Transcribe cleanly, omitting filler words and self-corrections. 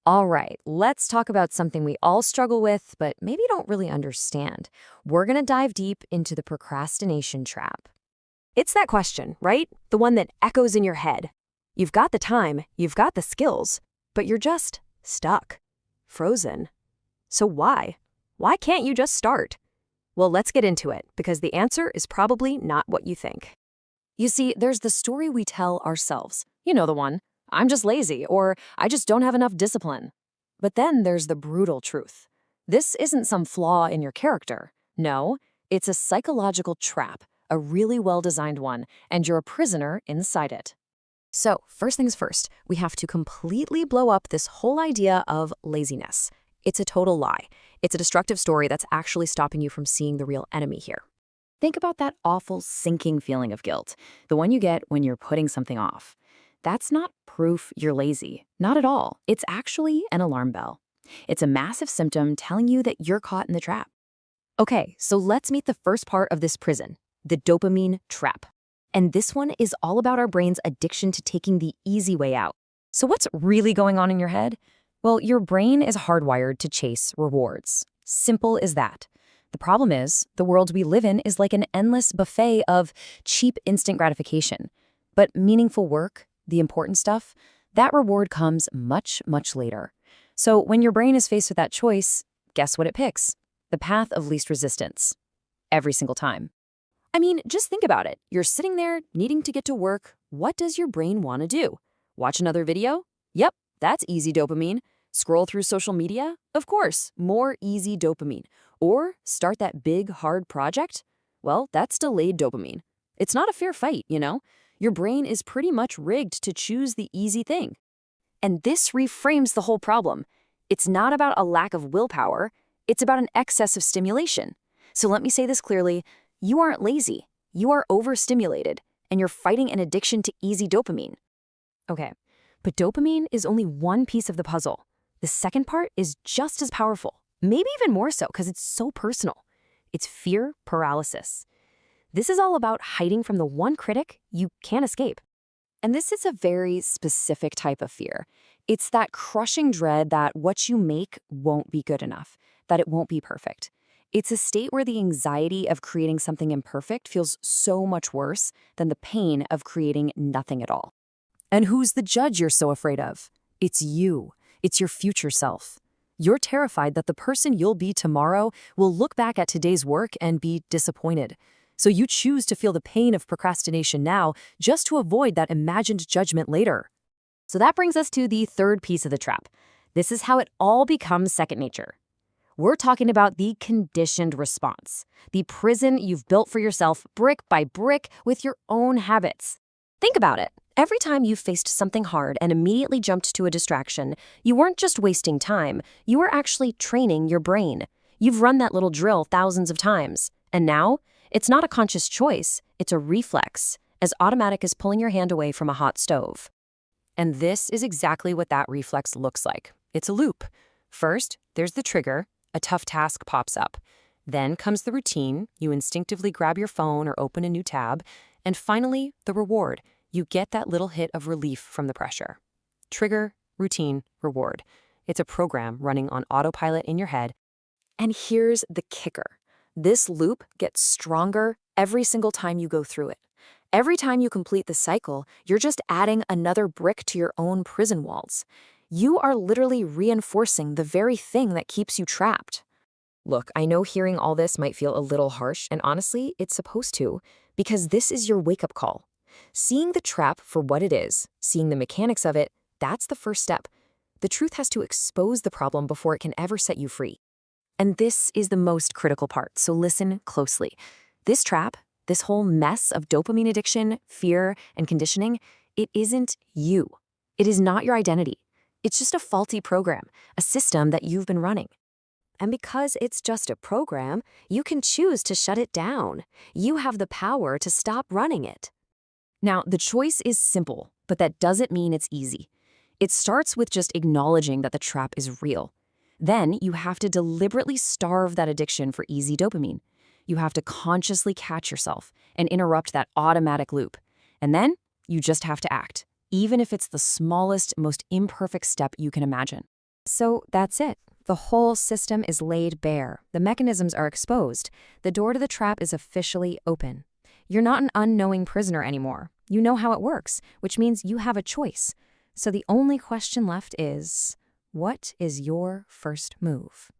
All right, let's talk about something we all struggle with, but maybe don't really understand. We're going to dive deep into the procrastination trap. It's that question, right? The one that echoes in your head. You've got the time, you've got the skills, but you're just stuck, frozen. So why? Why can't you just start? Well, let's get into it, because the answer is probably not what you think. You see, there's the story we tell ourselves. You know the one. I'm just lazy, or I just don't have enough discipline. But then there's the brutal truth. This isn't some flaw in your character. No, it's a psychological trap, a really well-designed one, and you're a prisoner inside it. So, first things first, we have to completely blow up this whole idea of laziness. It's a total lie. It's a destructive story that's actually stopping you from seeing the real enemy here. Think about that awful sinking feeling of guilt, the one you get when you're putting something off. That's not proof you're lazy. Not at all. It's actually an alarm bell. It's a massive symptom telling you that you're caught in the trap. Okay, so let's meet the first part of this prison, the dopamine trap. And this one is all about our brain's addiction to taking the easy way out. So what's really going on in your head? Well, your brain is hardwired to chase rewards. Simple as that. The problem is, the world we live in is like an endless buffet of cheap instant gratification. But meaningful work, the important stuff, that reward comes much, much later. So when your brain is faced with that choice, guess what it picks? The path of least resistance. Every single time. I mean, just think about it. You're sitting there needing to get to work. What does your brain want to do? Watch another video? Yep, that's easy dopamine. Scroll through social media? Of course, more easy dopamine. Or start that big, hard project? Well, that's delayed dopamine. It's not a fair fight, you know? Your brain is pretty much rigged to choose the easy thing. And this reframes the whole problem. It's not about a lack of willpower. It's about an excess of stimulation. So let me say this clearly. You aren't lazy. You are overstimulated, and you're fighting an addiction to easy dopamine. Okay, but dopamine is only one piece of the puzzle. The second part is just as powerful, maybe even more so because it's so personal. It's fear paralysis. This is all about hiding from the one critic you can't escape. And this is a very specific type of fear. It's that crushing dread that what you make won't be good enough, that it won't be perfect. It's a state where the anxiety of creating something imperfect feels so much worse than the pain of creating nothing at all. And who's the judge you're so afraid of? It's you. It's your future self. You're terrified that the person you'll be tomorrow will look back at today's work and be disappointed. So you choose to feel the pain of procrastination now just to avoid that imagined judgment later. So that brings us to the third piece of the trap. This is how it all becomes second nature. We're talking about the conditioned response, the prison you've built for yourself brick by brick with your own habits. Think about it. Every time you faced something hard and immediately jumped to a distraction, you weren't just wasting time, you were actually training your brain. You've run that little drill thousands of times. And now, it's not a conscious choice, it's a reflex, as automatic as pulling your hand away from a hot stove. And this is exactly what that reflex looks like. It's a loop. First, there's the trigger. A tough task pops up. Then comes the routine. You instinctively grab your phone or open a new tab. And finally, the reward. You get that little hit of relief from the pressure. Trigger, routine, reward. It's a program running on autopilot in your head. And here's the kicker. This loop gets stronger every single time you go through it. Every time you complete the cycle, you're just adding another brick to your own prison walls. You are literally reinforcing the very thing that keeps you trapped. Look, I know hearing all this might feel a little harsh, and honestly, it's supposed to, because this is your wake-up call. Seeing the trap for what it is, seeing the mechanics of it, that's the first step. The truth has to expose the problem before it can ever set you free. And this is the most critical part, so listen closely. This trap, this whole mess of dopamine addiction, fear, and conditioning, it isn't you. It is not your identity. It's just a faulty program, a system that you've been running. And because it's just a program, you can choose to shut it down. You have the power to stop running it. Now, the choice is simple, but that doesn't mean it's easy. It starts with just acknowledging that the trap is real. Then you have to deliberately starve that addiction for easy dopamine. You have to consciously catch yourself and interrupt that automatic loop. And then you just have to act, even if it's the smallest, most imperfect step you can imagine. So that's it. The whole system is laid bare. The mechanisms are exposed. The door to the trap is officially open. You're not an unknowing prisoner anymore. You know how it works, which means you have a choice. So the only question left is, what is your first move?